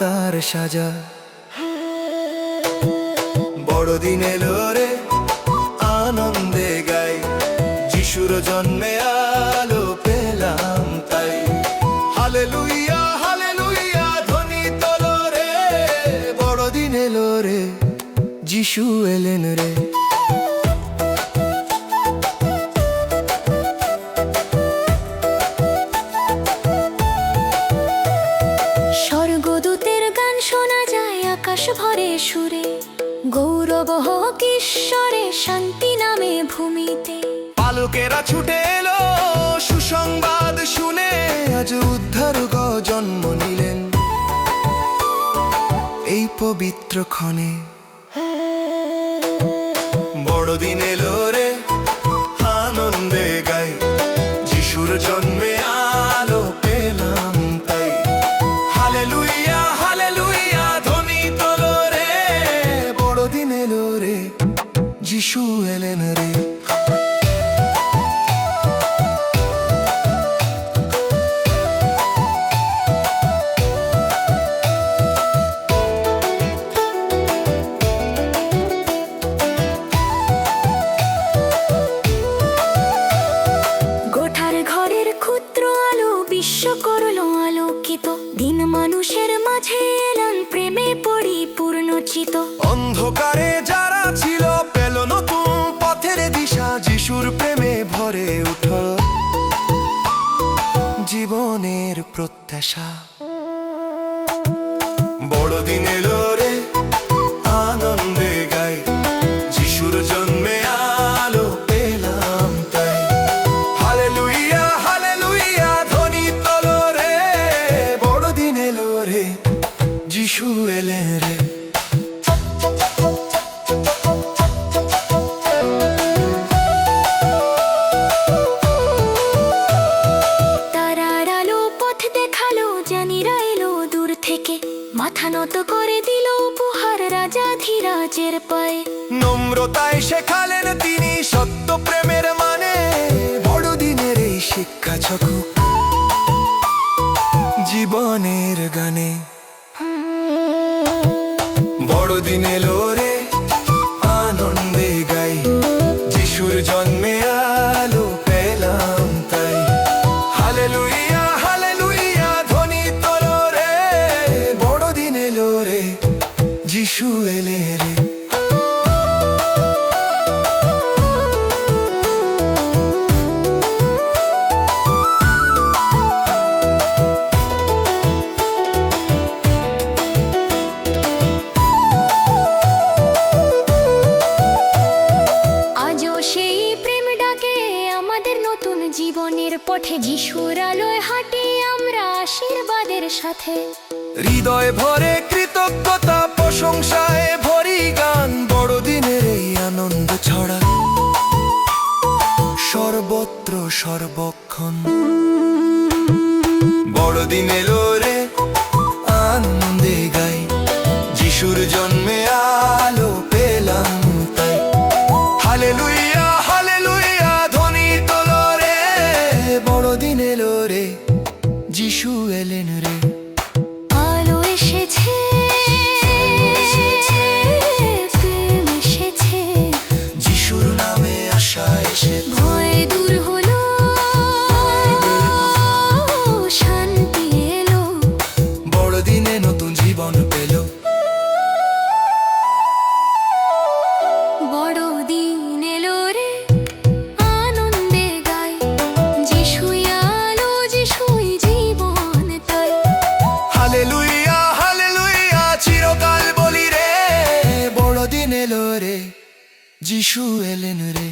তার সাজা। বড়দিন এলো রে, আনন্দে গাই, যিশুর জন্মে আলো পেলাম তাই। হালেলুইয়া হালেলুইয়া ধ্বনি তোলো রে, বড়দিন এলো রে, যিশু এলেন রে। স্বর্গদূতের গান শোনা যায় আকাশ ভরে সুরে, গৌরব হোক ঈশ্বরে, শান্তি নামে ভূমিতে। পালকেরা ছুটে এলো সুসংবাদ শুনে, আজ উদ্ধারক জন্ম নিলেন এই পবিত্র ক্ষণে। বড়দিন এলো রে, আনন্দে গাই, যিশুর জন্মে আলো পেলাম তাই। হালেলুইয়া হালেলুইয়া ধ্বনি তোলো রে, বড়দিন এলো রে, যিশু এলেন রে। বিশ্ব করলো আলোকিত, দিন মানুষের মাঝে এলেন প্রেমে পরিপূর্ণ চিত। অন্ধকারে যারা ছিল পেল নতুন পথের দিশা, যিশুর প্রেমে ভরে উঠল জীবনের প্রত্যাশা। বড়দিন এলো রে, আনন্দে গাই, যিশুর জন্মে আলো পেলাম তাই। হালেলুইয়া হালেলুইয়া ধ্বনি তোলো রে, বড়দিন এলো রে, যিশু এলেন রে। তারার আলো পথ দেখালো, জানিরা এলো দূর থেকে, মাথা নত করে দিল উপহার রাজাধিরাজের পায়ে। নম্রতায় শেখালেন তিনি সত্য প্রেমের মানে, বড়দিনের এই শিক্ষা ছকুক জীবনের গানে। বড়দিন এলো রে, আনন্দে গাই, যিশুর জন্মে আলো পেলাম তাই। হালেলুইয়া হালেলুইয়া ধ্বনি তোলো রে, বড়দিন এলো রে, যিশু এলে রে। জীবনের পথে যিশুর আলোয় হাঁটি আমরা আশীর্বাদের সাথে। হৃদয় ভরে কৃতজ্ঞতা প্রশংসায় ভরি গান, বড়দিনের এই আনন্দ ছড়া সর্বত্র সর্বক্ষণ। বড়দিন এলো রে, আনন্দে গাই, যিশুর জন্মে আলো পেলাম তাই। হালেলুইয়া হালেলুইয়া ধ্বনি তোলো রে, বড়দিন এলো রে, যিশু এলেন রে। আলো এসেছে, প্রেম এসেছে, যিশুর নামে আশা এসে, ভয় দূর হলো, শান্তি এলো, বড়দিনে নতুন জীবন পেল। বড়দিন এলো রে, আনন্দে গাই, যিশুই আলো, যিশুই জীবন তাই। হালেলুইয়া হালেলুইয়া চিরকাল বলি রে, বড়দিন এলো রে, যিশু এলেন রে।